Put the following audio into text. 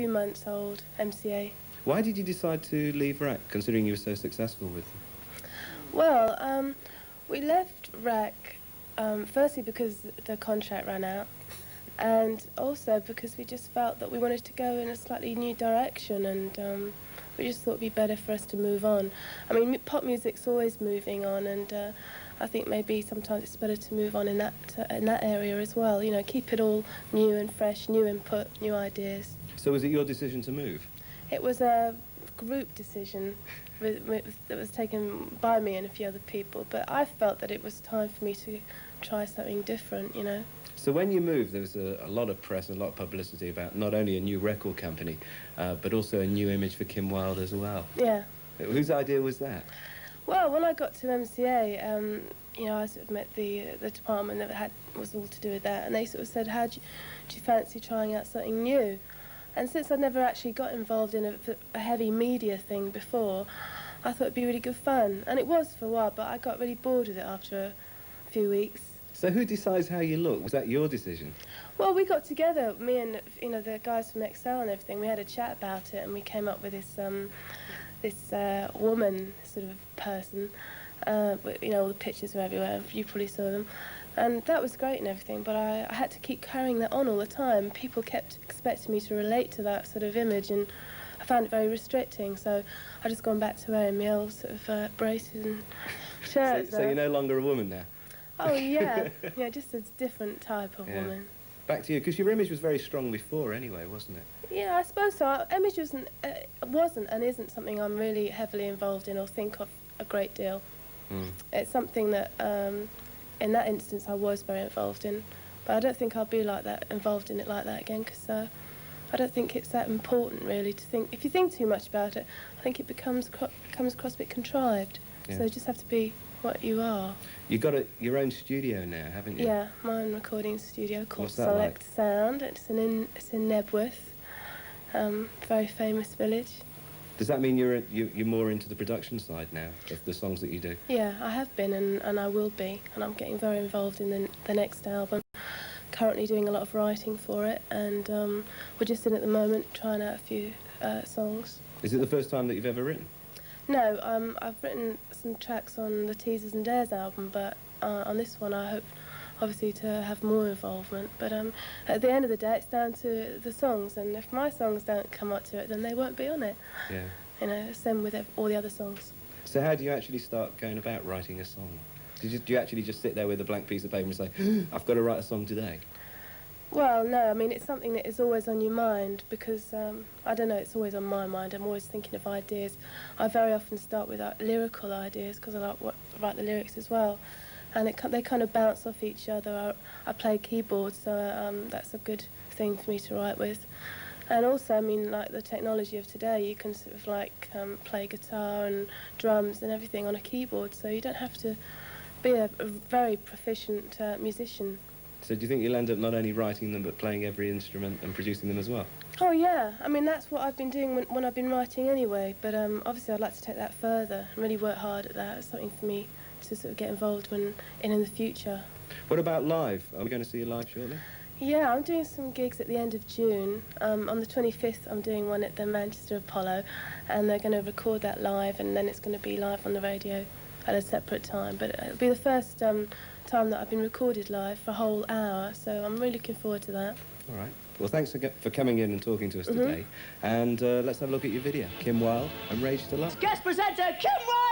few months old, MCA. Why did you decide to leave RAC, considering you were so successful with them? Well, we left RAC firstly because the contract ran out, and also because we just felt that we wanted to go in a slightly new direction, and we just thought it'd be better for us to move on. I mean, pop music's always moving on, and I think maybe sometimes it's better to move on in that area as well. You know, keep it all new and fresh, new input, new ideas. So was it your decision to move? It was a group decision that was taken by me and a few other people, but I felt that it was time for me to try something different, you know. So when you moved, there was a lot of press and a lot of publicity about not only a new record company, but also a new image for Kim Wilde as well. Yeah. Whose idea was that? Well, when I got to MCA, you know, I sort of met the department that was all to do with that, and they sort of said, do you fancy trying out something new? And since I'd never actually got involved in a heavy media thing before, I thought it'd be really good fun. And it was for a while, but I got really bored with it after a few weeks. So who decides how you look? Was that your decision? Well, we got together, me and, you know, the guys from Excel and everything. We had a chat about it, and we came up with this woman sort of person. You know, all the pictures were everywhere. You probably saw them. And that was great and everything, but I had to keep carrying that on all the time. People kept expecting me to relate to that sort of image, and I found it very restricting. So I just gone back to wearing my old sort of braces and shirts. So you're no longer a woman now? Oh, yeah. Yeah, just a different type of woman. Back to you, because your image was very strong before anyway, wasn't it? Yeah, I suppose so. Image wasn't and isn't something I'm really heavily involved in or think of a great deal. It's something that, in that instance, I was very involved in. But I don't think I'll be like that, involved in it like that again, because I don't think it's that important, really, to think. If you think too much about it, I think it comes across a bit contrived. Yeah. So you just have to be what you are. You've got your own studio now, haven't you? Yeah, my own recording studio called What's that Select like? Sound. It's in Nebworth, very famous village. Does that mean you're more into the production side now of the songs that you do? Yeah, I have been and I will be, and I'm getting very involved in the next album. Currently doing a lot of writing for it, and we're just in at the moment trying out a few songs. Is it the first time that you've ever written? No, I've written some tracks on the Teasers and Dares album, but on this one I hope obviously to have more involvement. But at the end of the day, it's down to the songs, and if my songs don't come up to it, then they won't be on it. Yeah. You know, same with all the other songs. So how do you actually start going about writing a song? Do you actually just sit there with a blank piece of paper and say, I've got to write a song today? Well, no, I mean, it's something that is always on your mind because, I don't know, it's always on my mind. I'm always thinking of ideas. I very often start with lyrical ideas because I write the lyrics as well. And they kind of bounce off each other. I play keyboard, so that's a good thing for me to write with. And also, I mean, like the technology of today, you can sort of like play guitar and drums and everything on a keyboard, so you don't have to be a very proficient musician. So do you think you'll end up not only writing them, but playing every instrument and producing them as well? Oh, yeah. I mean, that's what I've been doing when I've been writing anyway, but obviously I'd like to take that further and really work hard at that. It's something for me to sort of get involved in the future. What about live? Are we going to see you live shortly? Yeah, I'm doing some gigs at the end of June. On the 25th, I'm doing one at the Manchester Apollo, and they're going to record that live, and then it's going to be live on the radio at a separate time. But it'll be the first time that I've been recorded live for a whole hour, so I'm really looking forward to that. All right. Well, thanks for coming in and talking to us today. And let's have a look at your video. Kim Wilde and Rage to Love. Guest presenter, Kim Wilde!